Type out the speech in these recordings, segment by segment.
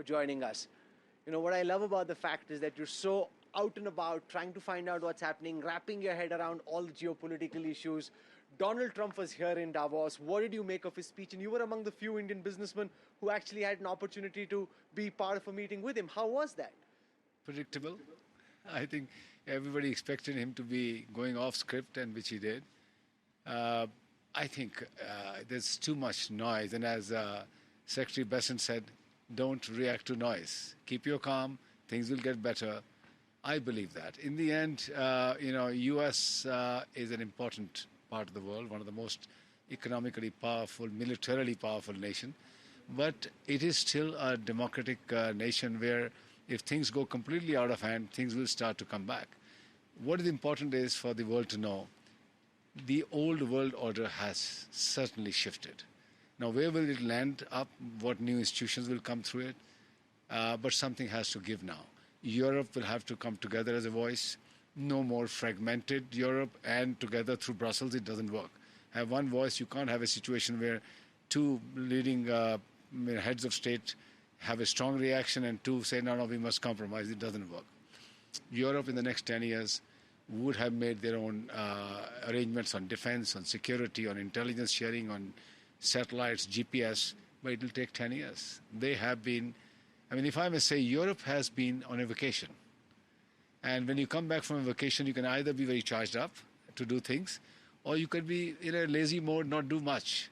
for joining us. You know, what I love about the fact is that you're so out and about, trying to find out what's happening, wrapping your head around all the geopolitical issues. Donald Trump was here in Davos. What did you make of his speech? And you were among the few Indian businessmen who actually had an opportunity to be part of a meeting with him. How was that? Predictable. I think everybody expected him to be going off script, and which he did. I think there's too much noise, and as Secretary Bessent said, don't react to noise. Keep your calm. Things will get better. I believe that. In the end, U.S. is an important part of the world, one of the most economically powerful, militarily powerful nation. But it is still a democratic nation where if things go completely out of hand, things will start to come back. What is important is for the world to know the old world order has certainly shifted. Now, where will it land up? What new institutions will come through it? But something has to give now. Europe will have to come together as a voice. No more fragmented Europe and together through Brussels. It doesn't work. Have one voice. You can't have a situation where two leading heads of state have a strong reaction and two say, no, we must compromise. It doesn't work. Europe in the next 10 years would have made their own arrangements on defense, on security, on intelligence sharing, on satellites, GPS, but it will take 10 years. They have been, if I may say, Europe has been on a vacation. And when you come back from a vacation, you can either be very charged up to do things, or you could be in a lazy mode, not do much.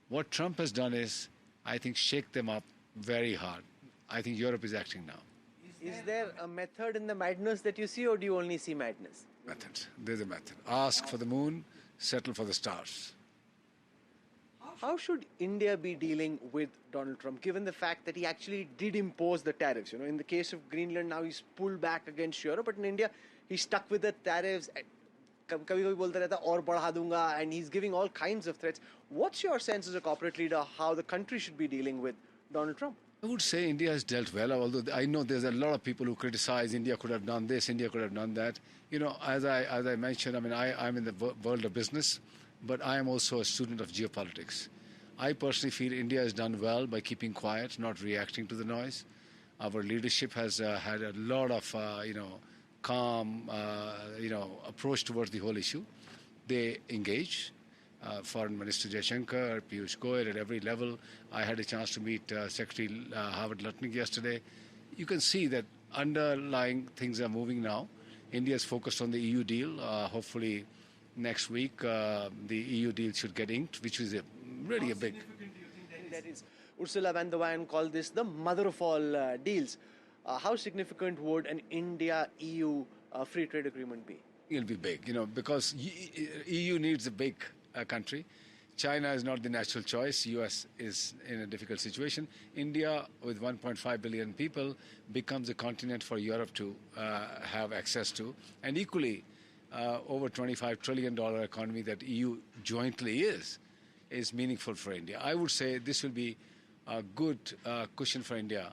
What Trump has done is, I think, shake them up very hard. I think Europe is acting now. Is there a method in the madness that you see, or do you only see madness? Method. There's a method. Ask for the moon, settle for the stars. How should India be dealing with Donald Trump, given the fact that he actually did impose the tariffs? You know, in the case of Greenland, now he's pulled back against Europe, but in India, he's stuck with the tariffs. Kabhi-kabhi bolta rehta, aur badha dunga, and he's giving all kinds of threats. What's your sense as a corporate leader how the country should be dealing with Donald Trump? I would say India has dealt well, although I know there's a lot of people who criticize India could have done this, India could have done that. You know, as I mentioned, I'm in the world of business, but I am also a student of geopolitics. I personally feel India has done well by keeping quiet, not reacting to the noise. Our leadership has had a lot of, calm, approach towards the whole issue. They engage. Foreign Minister Jaishankar, Piyush Goyal at every level. I had a chance to meet Secretary Howard Lutnick yesterday. You can see that underlying things are moving now. India is focused on the EU deal. Hopefully next week the EU deal should get inked, which is really a big... How significant do you think that is? Ursula von der Leyen called this the mother of all deals. How significant would an India-EU free trade agreement be? It'll be big, because EU needs a big country. China is not the natural choice. US is in a difficult situation. India, with 1.5 billion people, becomes a continent for Europe to have access to. And equally, over $25 trillion economy that EU jointly is meaningful for India. I would say this will be a good cushion for India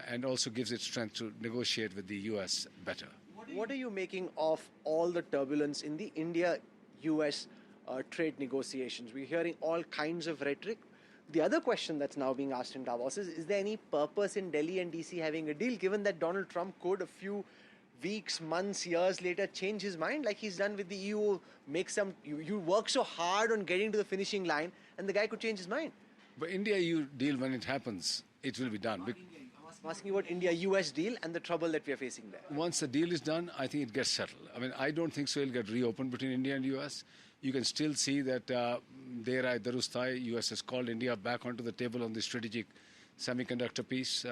and also gives it strength to negotiate with the US better. What are you making of all the turbulence in the India-US trade negotiations? We're hearing all kinds of rhetoric. The other question that's now being asked in Davos is there any purpose in Delhi and DC having a deal, given that Donald Trump could a few weeks, months, years later change his mind like he's done with the EU, you work so hard on getting to the finishing line and the guy could change his mind. But India-EU deal, when it happens, it will be done. I'm asking you about India-US deal and the trouble that we are facing there. Once the deal is done, I think it gets settled. I don't think so it'll get reopened between India and US. You can still see that Dera Darustai, US has called India back onto the table on the strategic semiconductor piece.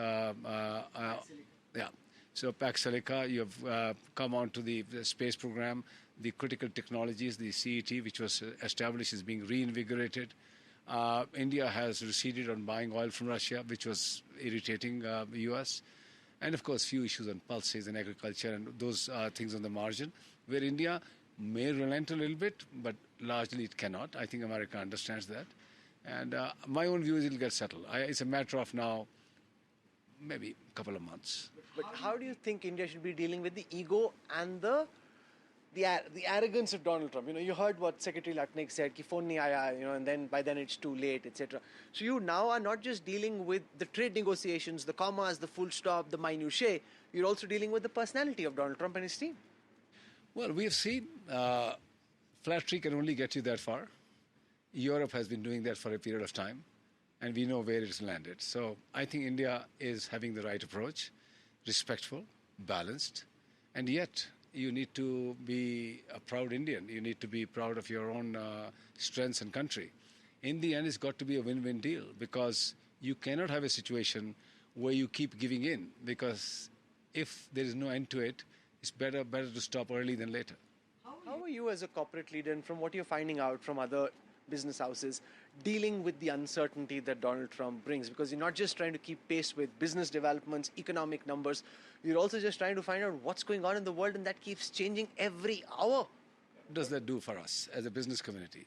So Pax Silica, you have come onto the space program, the critical technologies, the CET, which was established, is being reinvigorated. India has receded on buying oil from Russia, which was irritating the US. And of course, few issues on pulses and agriculture and those things on the margin, where India may relent a little bit, but largely it cannot. I think America understands that. And my own view is it'll get settled. It's a matter of now, maybe a couple of months. But how do you think India should be dealing with the ego and the the arrogance of Donald Trump. You heard what Secretary Latnik said, ki phone nahi aaya, and then by then it's too late, etc. So you now are not just dealing with the trade negotiations, the commas, the full stop, the minutiae. You're also dealing with the personality of Donald Trump and his team. Well, we have seen flattery can only get you that far. Europe has been doing that for a period of time, and we know where it's landed. So I think India is having the right approach, respectful, balanced, and yet you need to be a proud Indian. You need to be proud of your own strengths and country. In the end, it's got to be a win-win deal, because you cannot have a situation where you keep giving in, because if there is no end to it, it's better to stop early than later. How are you as a corporate leader, and from what you're finding out from other business houses, dealing with the uncertainty that Donald Trump brings? Because you're not just trying to keep pace with business developments, economic numbers, you're also just trying to find out what's going on in the world, and that keeps changing every hour. What does that do for us as a business community?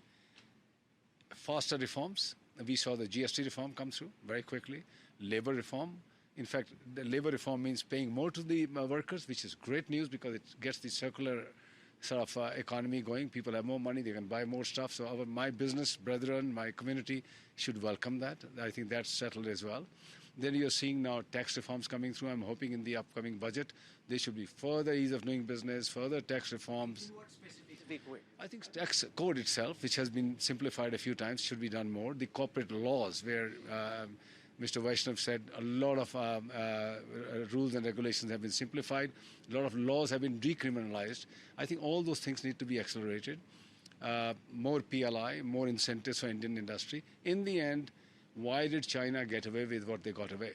Faster reforms. We saw the GST reform come through very quickly. Labor reform. In fact, the labor reform means paying more to the workers, which is great news because it gets the circular sort of economy going. People have more money, they can buy more stuff. So my business brethren, my community should welcome that. I think that's settled as well. Then you're seeing now tax reforms coming through. I'm hoping in the upcoming budget there should be further ease of doing business, further tax reforms. In what specific way? I think tax code itself, which has been simplified a few times, should be done more. The corporate laws, where Mr. Vaishnav said a lot of rules and regulations have been simplified. A lot of laws have been decriminalized. I think all those things need to be accelerated. More PLI, more incentives for Indian industry. In the end, why did China get away with what they got away?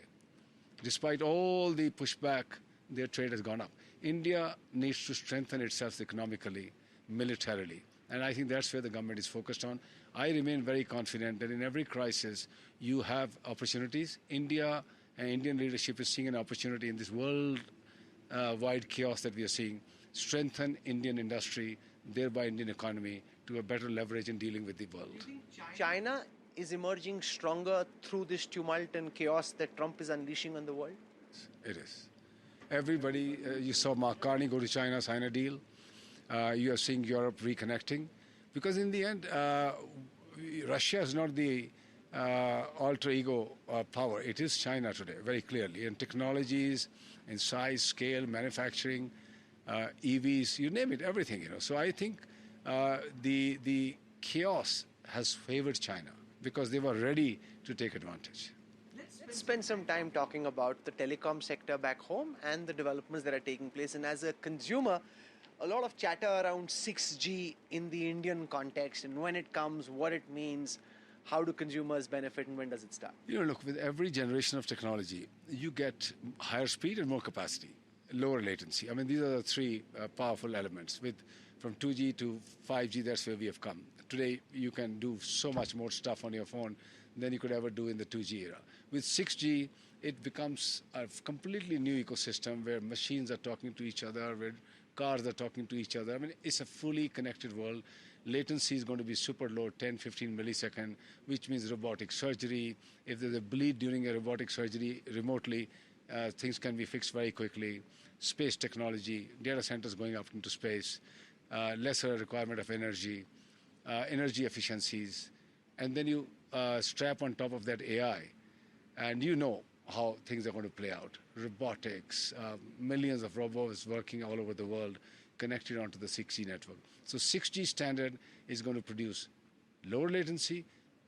Despite all the pushback, their trade has gone up. India needs to strengthen itself economically, militarily. And I think that's where the government is focused on. I remain very confident that in every crisis, you have opportunities. India and Indian leadership is seeing an opportunity in this world-wide chaos that we are seeing. Strengthen Indian industry, thereby Indian economy, to a better leverage in dealing with the world. Do you think China is emerging stronger through this tumult and chaos that Trump is unleashing on the world? It is. Everybody, you saw Mark Carney go to China, sign a deal. You are seeing Europe reconnecting. Because in the end, Russia is not the alter ego power. It is China today, very clearly. In technologies, in size, scale, manufacturing, EVs, you name it, everything. So I think the chaos has favored China because they were ready to take advantage. Let's spend some time talking about the telecom sector back home and the developments that are taking place. And as a consumer, a lot of chatter around 6G in the Indian context, and when it comes, what it means, how do consumers benefit, and when does it start? Look, with every generation of technology, you get higher speed and more capacity, lower latency. I mean, these are the three powerful elements. From 2G to 5G, that's where we have come. Today, you can do so much more stuff on your phone than you could ever do in the 2G era. With 6G, it becomes a completely new ecosystem where machines are talking to each other, where cars are talking to each other. I mean, it's a fully connected world. Latency is going to be super low, 10, 15 millisecond, which means robotic surgery. If there's a bleed during a robotic surgery remotely, things can be fixed very quickly. Space technology, data centers going up into space, lesser requirement of energy, energy efficiencies. And then you strap on top of that AI, and you know how things are going to play out. Robotics, millions of robots working all over the world, connected onto the 6G network. So 6G standard is going to produce lower latency,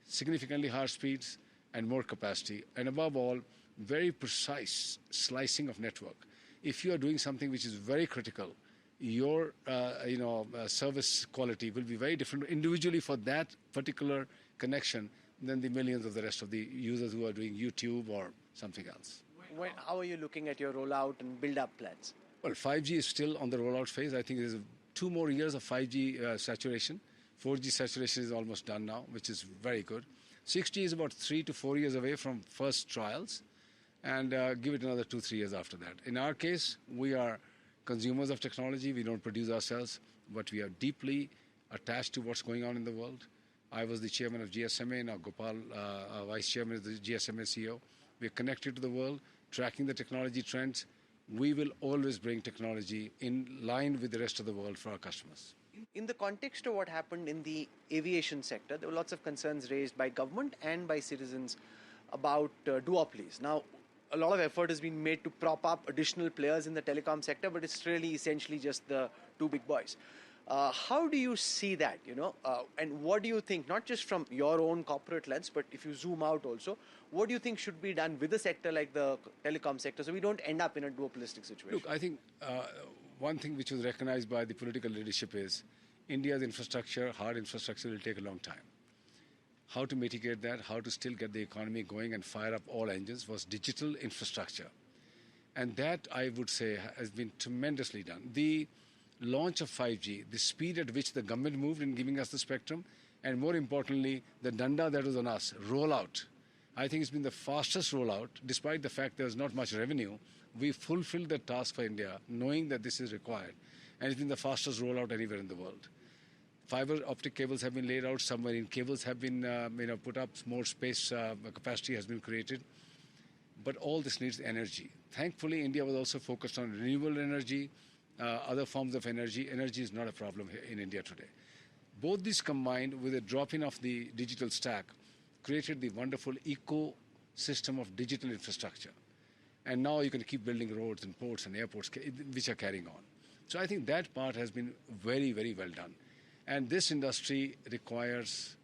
significantly higher speeds, and more capacity. And above all, very precise slicing of network. If you are doing something which is very critical, your service quality will be very different individually for that particular connection than the millions of the rest of the users who are doing YouTube or something else. How are you looking at your rollout and build-up plans? Well, 5G is still on the rollout phase. I think there's 2 more years of 5G saturation. 4G saturation is almost done now, which is very good. 6G is about 3 to 4 years away from first trials, and give it another 2-3 years after that. In our case, we are consumers of technology. We don't produce ourselves, but we are deeply attached to what's going on in the world. I was the chairman of GSMA, now Gopal, vice chairman of the GSMA CEO. We're connected to the world, tracking the technology trends, we will always bring technology in line with the rest of the world for our customers. In the context of what happened in the aviation sector, there were lots of concerns raised by government and by citizens about duopolies. Now, a lot of effort has been made to prop up additional players in the telecom sector, but it's really essentially just the two big boys. How do you see that, and what do you think, not just from your own corporate lens, but if you zoom out also, what do you think should be done with a sector like the telecom sector so we don't end up in a duopolistic situation? Look, I think one thing which was recognized by the political leadership is India's infrastructure, hard infrastructure, will take a long time. How to mitigate that, how to still get the economy going and fire up all engines was digital infrastructure. And that, I would say, has been tremendously done. The launch of 5G, the speed at which the government moved in giving us the spectrum, and more importantly, the danda that was on us, rollout. I think it's been the fastest rollout, despite the fact there's not much revenue. We fulfilled the task for India, knowing that this is required. And it's been the fastest rollout anywhere in the world. Fiber optic cables have been laid out, submarine cables have been put up, more space capacity has been created. But all this needs energy. Thankfully, India was also focused on renewable energy, other forms of energy. Energy is not a problem here in India today. Both these combined with a drop-in of the digital stack created the wonderful ecosystem of digital infrastructure. And now you can keep building roads and ports and airports which are carrying on. So I think that part has been very, very well done. And this industry requires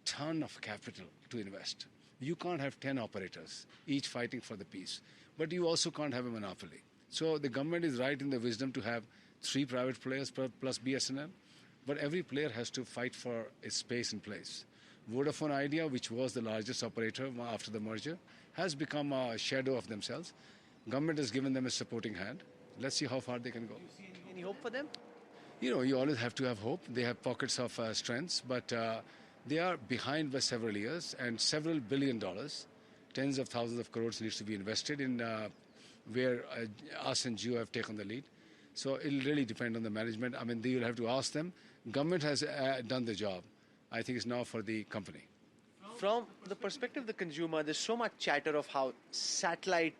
a ton of capital to invest. You can't have 10 operators, each fighting for the piece. But you also can't have a monopoly. So the government is right in the wisdom to have 3 private players plus BSNL. But every player has to fight for a space and place. Vodafone Idea, which was the largest operator after the merger, has become a shadow of themselves. Government has given them a supporting hand. Let's see how far they can go. Do you see any hope for them? You always have to have hope. They have pockets of strengths, but they are behind by several years and several $1 billion, tens of thousands of crores needs to be invested in where us and Jio have taken the lead. So it'll really depend on the management. I mean, you'll have to ask them. Government has done the job. I think it's now for the company. From the perspective of the consumer, there's so much chatter of how satellite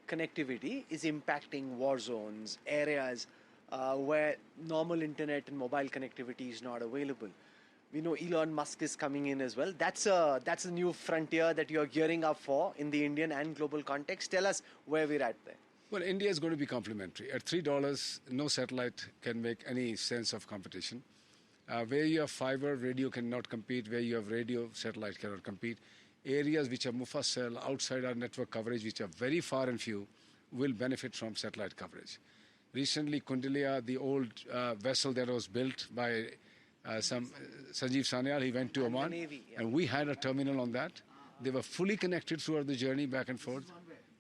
connectivity is impacting war zones, areas where normal internet and mobile connectivity is not available. We know Elon Musk is coming in as well. That's a new frontier that you're gearing up for in the Indian and global context. Tell us where we're at there. Well, India is going to be complementary. At $3, no satellite can make any sense of competition. Where you have fiber, radio cannot compete. Where you have radio, satellite cannot compete. Areas which are mufassal, outside our network coverage, which are very far and few, will benefit from satellite coverage. Recently, Kundilia, the old vessel that was built by Sanjeev Sanyal, he went to Oman, Navy, yeah. and we had a terminal on that. They were fully connected throughout the journey back and forth.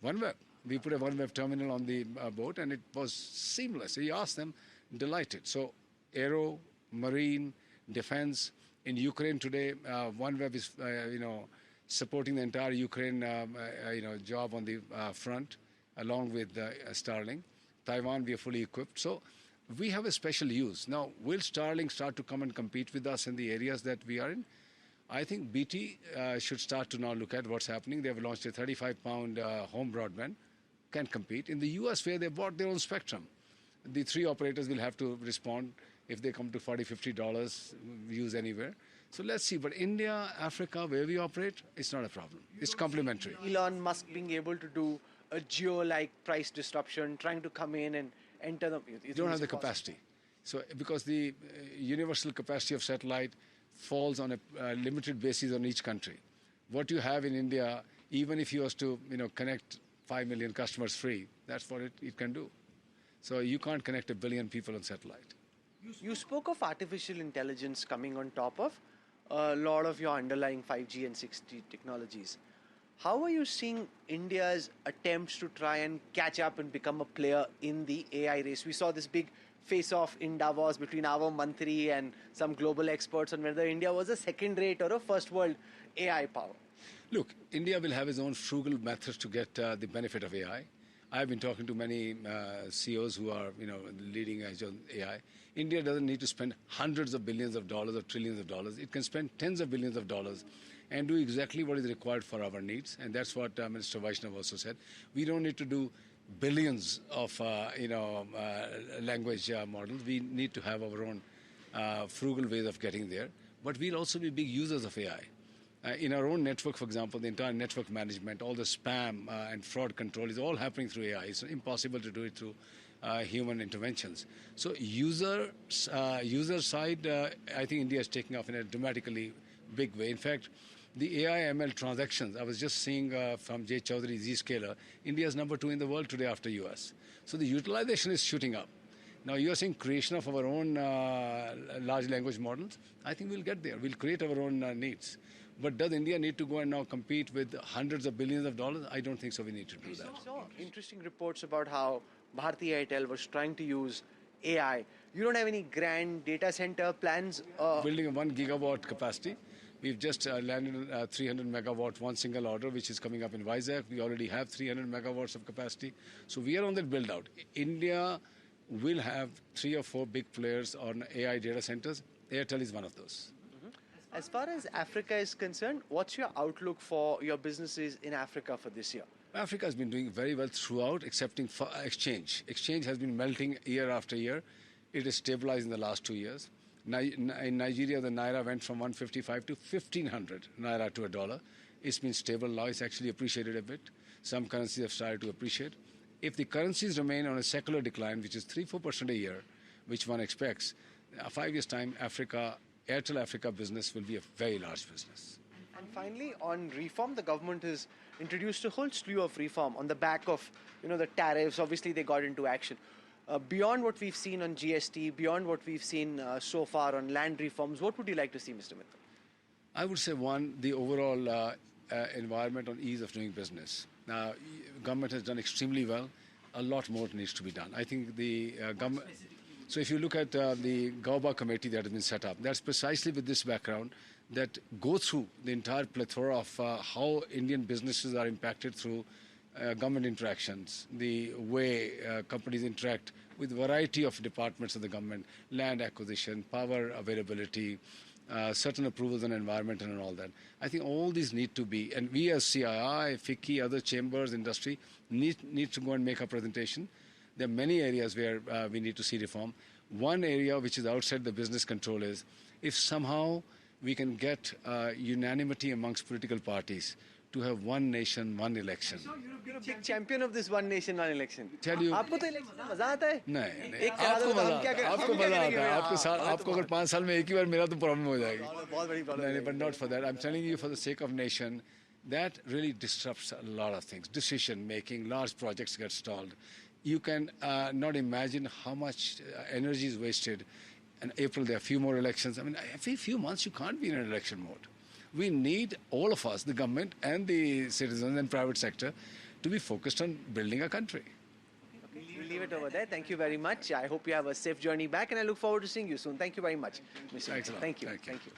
OneWeb. We put a OneWeb terminal on the boat, and it was seamless. He asked them, delighted. So, aero, marine, defense. In Ukraine today, OneWeb is, supporting the entire Ukraine, job on the front, along with Starlink. Taiwan, we are fully equipped. So we have a special use. Now, will Starlink start to come and compete with us in the areas that we are in? I think BT should start to now look at what's happening. They have launched a 35-pound home broadband, can compete. In the US, where they bought their own spectrum, the 3 operators will have to respond if they come to $40, $50, use anywhere. So let's see. But India, Africa, where we operate, it's not a problem. It's complementary. Elon Musk being able to do a Geo-like price disruption, trying to come in and enter them. You don't have the capacity. So because the universal capacity of satellite falls on a limited basis on each country. What you have in India, even if you was to connect 5 million customers free, that's what it can do. So you can't connect 1 billion people on satellite. You spoke of artificial intelligence coming on top of a lot of your underlying 5G and 6G technologies. How are you seeing India's attempts to try and catch up and become a player in the AI race? We saw this big face-off in Davos between our Mantri and some global experts on whether India was a second-rate or a first-world AI power. Look, India will have its own frugal methods to get the benefit of AI. I've been talking to many CEOs who are, leading edge on AI. India doesn't need to spend hundreds of billions of dollars or trillions of dollars. It can spend tens of billions of dollars and do exactly what is required for our needs. And that's what Minister Vaishnav also said. We don't need to do billions of language models. We need to have our own frugal ways of getting there. But we'll also be big users of AI. In our own network, for example, the entire network management, all the spam and fraud control is all happening through AI. It's impossible to do it through human interventions. So user side, I think India is taking off in a dramatically big way. In fact, the AI ML transactions, I was just seeing from Jay Chaudhary's Zscaler, India is number 2 in the world today after US. So the utilization is shooting up. Now you are saying creation of our own large language models. I think we'll get there. We'll create our own needs. But does India need to go and now compete with hundreds of billions of dollars? I don't think so. We need to do that. So interesting reports about how Bharti Airtel was trying to use AI. You don't have any grand data center plans? Building a 1 gigawatt capacity. We've just landed 300 megawatt, one single order, which is coming up in Vizag. We already have 300 megawatts of capacity. So we are on that build out. India will have 3 or 4 big players on AI data centers. Airtel is one of those. As far as Africa is concerned, what's your outlook for your businesses in Africa for this year? Africa has been doing very well throughout, excepting for exchange. Exchange has been melting year after year. It has stabilized in the last 2 years. In Nigeria, the Naira went from 155 to 1,500 Naira to a dollar. It's been stable now. It's actually appreciated a bit. Some currencies have started to appreciate. If the currencies remain on a secular decline, which is 3-4% a year, which one expects, 5 years' time, Airtel Africa business will be a very large business. And finally, on reform, the government has introduced a whole slew of reform on the back of, the tariffs. Obviously, they got into action. Beyond what we've seen on GST, beyond what we've seen so far on land reforms, what would you like to see, Mr. Mittal? I would say, one, the overall environment on ease of doing business. Now, government has done extremely well. A lot more needs to be done. I think the government... So if you look at the GAUBA committee that has been set up, that's precisely with this background that go through the entire plethora of how Indian businesses are impacted through government interactions, the way companies interact with a variety of departments of the government, land acquisition, power availability, certain approvals on environment and all that. I think all these need to be, and we as CII, FICCI, other chambers, industry, need to go and make a presentation. There are many areas where we need to see reform. One area which is outside the business control is if somehow we can get unanimity amongst political parties to have one nation, one election. You're a big champion of this one nation, one election. Tell you, आपको तो election में मजा आता है? नहीं, आपको अगर 5 साल में एक ही बार मेरा तो प्रॉब्लम हो जाएगी. बहुत बड़ी प्रॉब्लम है. But not for that. I'm telling you, for the sake of nation, that really disrupts a lot of things. Decision making, large projects get stalled. You can not imagine how much energy is wasted. In April, there are a few more elections. I mean, every few months, you can't be in an election mode. We need all of us, the government and the citizens and private sector, to be focused on building a country. We'll leave it over there. Thank you very much. I hope you have a safe journey back, and I look forward to seeing you soon. Thank you very much, Mr. Thanks a lot. Thank you. Thank you.